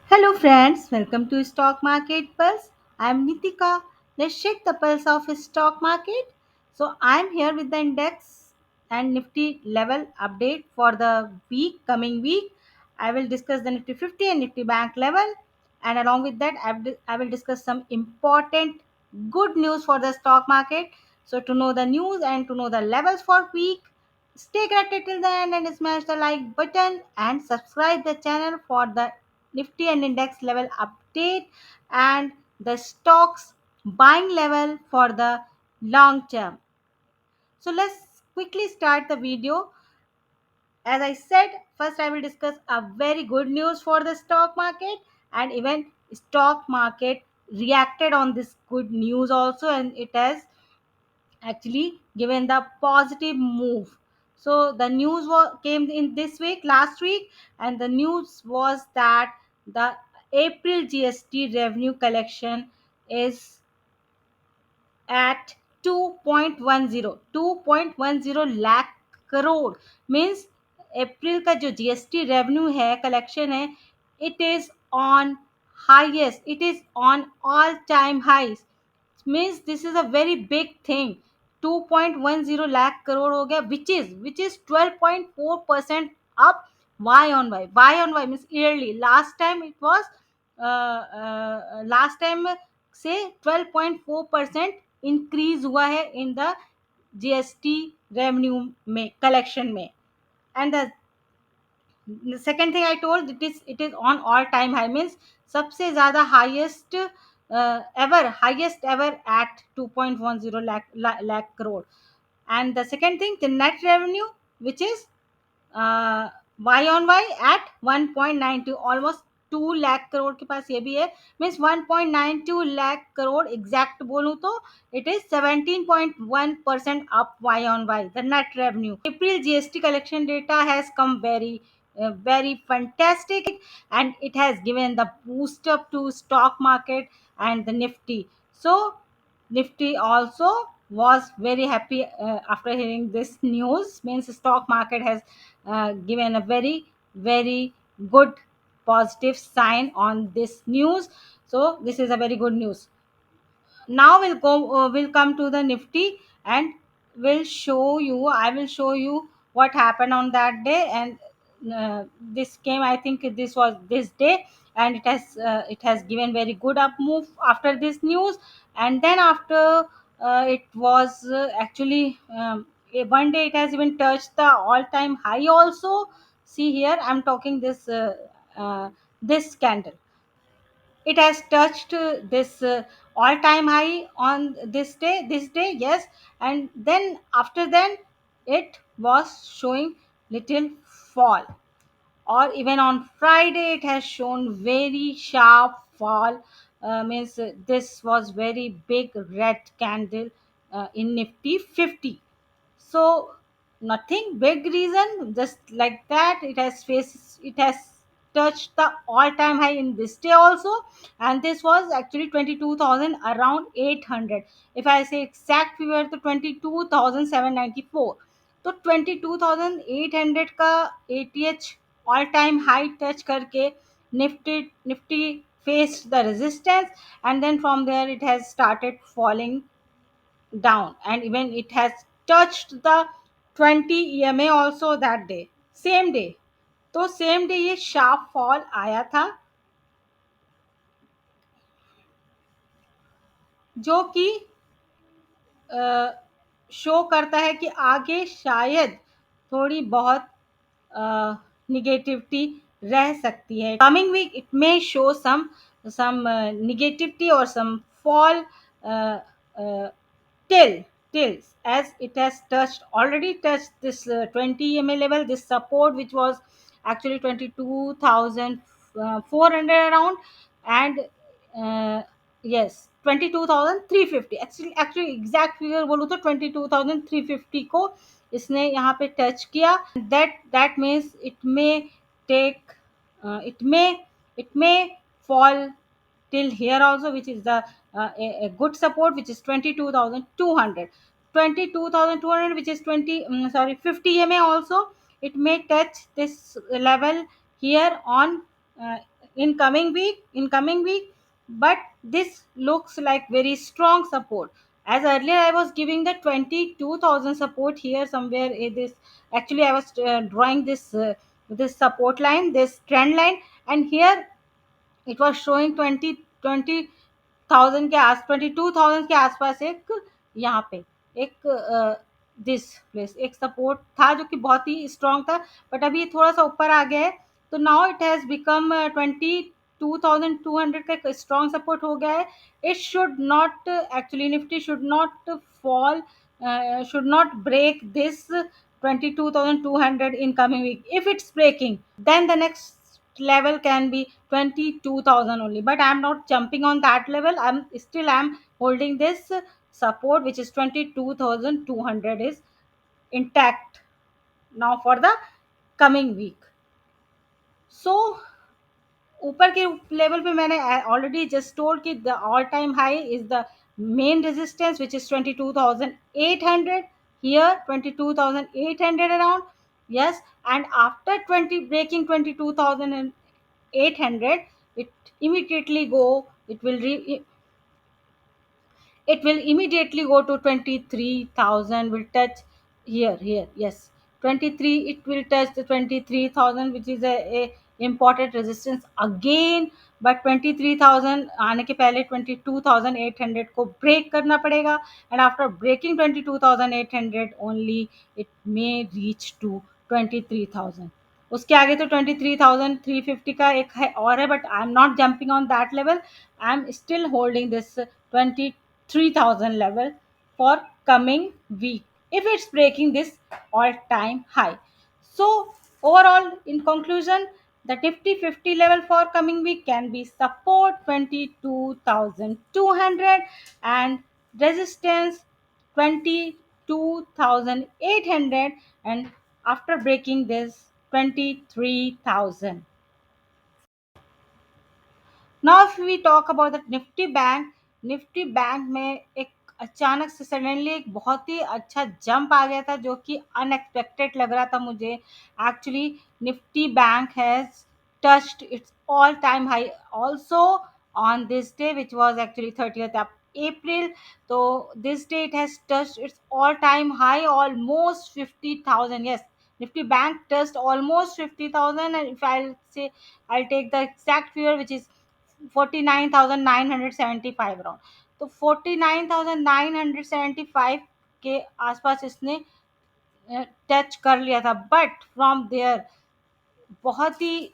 Hello friends, welcome to Stock Market Pulse. I'm Nitika. Let's check the pulse of stock market. So I'm here with the index and Nifty level update for the coming week. I will discuss the Nifty 50 and Nifty Bank level, and along with that I will discuss some important good news for the stock market. So to know the news and to know the levels for week, stay connected till the end and smash the like button and subscribe the channel for the Nifty and index level update and the stocks buying level for the long term. So let's quickly start the video. As I said, first I will discuss a very good news for the stock market, and even stock market reacted on this good news also, and it has actually given the positive move. So the news came in this week, last week, and the news was that the April GST revenue collection is at 2.10 lakh crore means April का जो GST revenue है collection है it is on highest it is on all time high means this is a very big thing 2.10 lakh crore हो गया which is 12.4% up Y on Y means yearly last time it was last time से 12.4% increase हुआ है in the GST revenue में collection में and the second thing I told it is on all time high means सबसे ज़्यादा highest ever at 2.10 lakh crore. And the second thing, the net revenue, which is y on y at 1.92, almost 2 lakh crore के पास ये भी है means 1.92 lakh crore exact बोलूं तो it is 17.1% up y on y the net revenue. April GST collection data has come very fantastic, and it has given the boost up to stock market and the Nifty. So Nifty also was very happy after hearing this news. Means stock market has given a very good positive sign on this news. So this is a very good news. Now we'll come to the Nifty, and I will show you what happened on that day. And this came, I think this was this day, and it has given very good up move after this news. And then after it was actually one day it has even touched the all time high also. See here, I'm talking uh, this candle, it has touched this all time high on this day, yes. And then after then it was showing little fall, or even on Friday it has shown very sharp fall. Means this was very big red candle in Nifty 50. So nothing big reason, just like that it has touched the all time high in this day also. And this was actually 22,000 around 800. If I say exact figure to 22,794, तो 22,800 का ATH all time high touch करके Nifty faced the resistance, and then from there it has started falling down, and even it has touched the 20 EMA also that day, same day. तो same day ये sharp fall आया था, जो कि show करता है कि आगे शायद थोड़ी बहुत निगेटिविटी रह सकती है. Coming week it may show some negativity or some fall uh, uh, till as it has already touched this 20 EMA level, this support which was actually 22,400 around. And uh, yes, 22,350, actually exact figure बोलूँ तो 22,350 को इसने यहाँ पे touch किया. That means take it may fall till here also, which is the a good support, which is 22,200, 22,200, which is 50 EMA also. It may touch this level here on in coming week, but this looks like very strong support. As earlier I was giving the 22,000 support here somewhere in this. Actually I was drawing this support line, this trend line, and here it was showing 20,000 के आस 22,000 के आसपास एक यहाँ पे एक this place एक support था जो कि बहुत ही स्ट्रांग था, बट अभी ये थोड़ा सा ऊपर आ गया है। तो नाउ इट हैज बिकम 22,200 का एक स्ट्रांग सपोर्ट हो गया है। It should not actually Nifty should not fall, should not break this 22,200 in coming week. If it's breaking, then the next level can be 22,000 only, but I'm not jumping on that level. I'm holding this support, which is 22,200 is intact now for the coming week. So ऊपर के level पे मैंने already just told कि the all time high is the main resistance which is 22,800, here 22,800 around. Yes, and after 20 breaking 22,800, it immediately go it will it will immediately go to 23,000, will touch here, yes, 23, it will touch the 23,000, which is a important resistance again. But 23,000 आने के पहले 22,800 को break करना पड़ेगा, and after breaking 22,800 only it may reach to 23,000. उसके आगे तो 23,350 का एक है और है, but I am not jumping on that level. I am still holding this 23,000 level for coming week if it's breaking this all time high. So overall, in conclusion, the Nifty 50 level for coming week can be support 22,200 and resistance 22,800, and after breaking this 23,000. Now if we talk about the Nifty bank में एक अचानक से suddenly एक बहुत ही अच्छा jump आ गया था जो कि अनएक्सपेक्टेड लग रहा था मुझे। Actually Nifty bank has touched it's all time high also on this day which was actually 30th April. So this day it has touched its all time high almost 50,000. Yes, Nifty Bank touched almost 50,000, and if I'll say, I'll take the exact figure, which is 49,975 around. तो 49,975 के आसपास इसने touch कर लिया था, but from there बहुत ही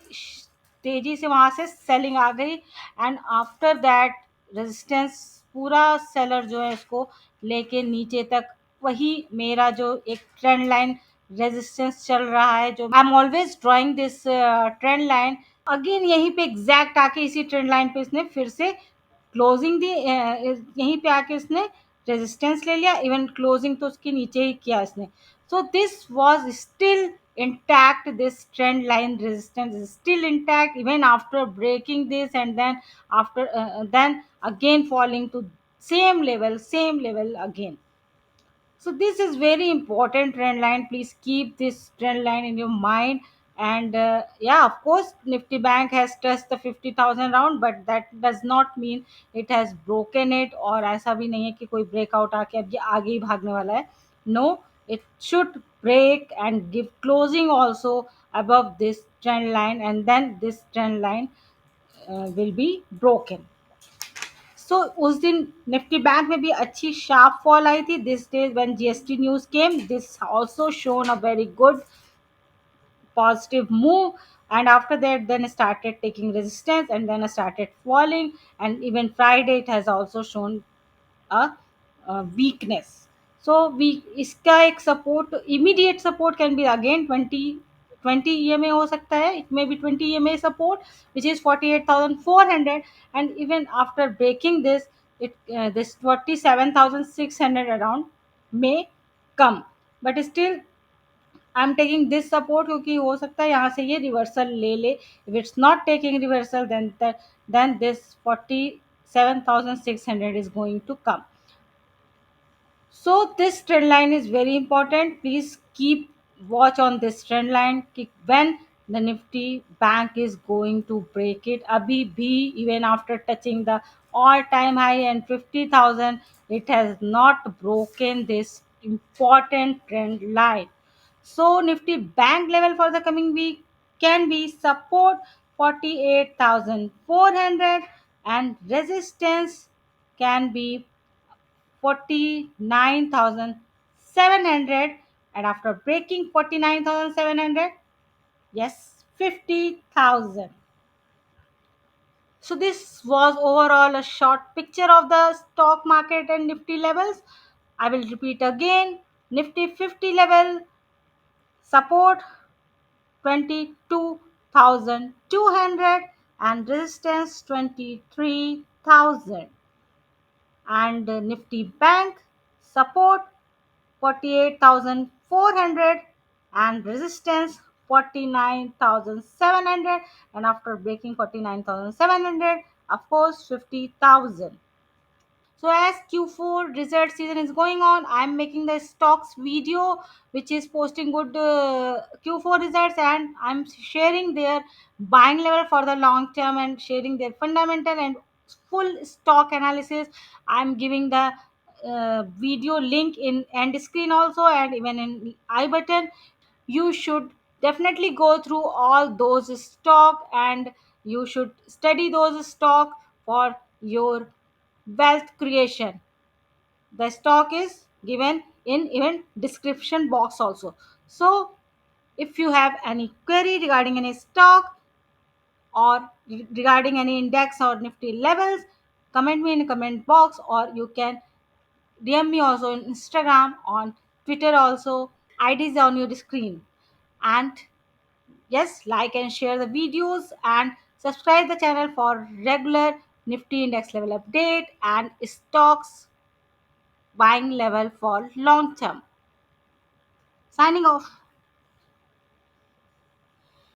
तेजी से वहां से सेलिंग आ गई, एंड आफ्टर दैट रेजिस्टेंस पूरा सेलर जो है इसको लेके नीचे तक, वही मेरा जो एक ट्रेंड लाइन रेजिस्टेंस चल रहा है, जो I am always drawing this trend line, again यहीं पे एग्जैक्ट आके इसी ट्रेंड लाइन पे इसने फिर से क्लोजिंग दी, यहीं पे आके इसने रेजिस्टेंस ले लिया, इवन क्लोजिंग तो उसके नीचे ही किया इसने। So this was still intact, this trend line resistance is still intact even after breaking this, and then again falling to same level again. So this is very important trend line. Please keep this trend line in your mind. And yeah, of course, Nifty Bank has touched the 50,000 round, but that does not mean it has broken it. और ऐसा भी नहीं है कि कोई breakout आके अब ये आगे ही भागने वाला है. No, it should break and give closing also above this trend line, and then this trend line will be broken. सो उस दिन निफ्टी बैंक में भी अच्छी शार्प फॉल आई थी। This day when GST news came, this also shown a very good positive move, and after that then started taking resistance and then started falling, and even Friday it has also shown a weakness. So we इसका एक support, immediate support can be again 20 EMA हो सकता है, it may be 20 EMA support which is 48,400, and even after breaking this, this 47,600 around may come, but still I am taking this support, क्योंकि हो सकता है यहाँ से ये रिवर्सल ले ले। If it's not taking reversal, then this 47,600 is going to come. So this trend line is very important. Please keep watch on this trend line. When the Nifty bank is going to break it. Abhi bhi, even after touching the all-time high and 50,000, it has not broken this important trend line. So Nifty bank level for the coming week can be support 48,400 and resistance can be 49,700, and after breaking 49,700, yes, 50,000. So this was overall a short picture of the stock market and Nifty levels. I will repeat again. Nifty 50 level support 22,200 and resistance 23,000, and Nifty bank support 48,400 and resistance 49,700, and after breaking 49,700, of course, 50,000. So as Q4 result season is going on, I'm making the stocks video which is posting good Q4 results, and I'm sharing their buying level for the long term and sharing their fundamental and full stock analysis. I'm giving the video link in end screen also and even in I button. You should definitely go through all those stock, and you should study those stock for your wealth creation. The stock is given in even description box also. So if you have any query regarding any stock or regarding any index or Nifty levels, comment me in the comment box, or you can DM me also on Instagram, on Twitter also. IDs on your screen. And yes, like and share the videos and subscribe the channel for regular Nifty index level update and stocks buying level for long term. Signing off.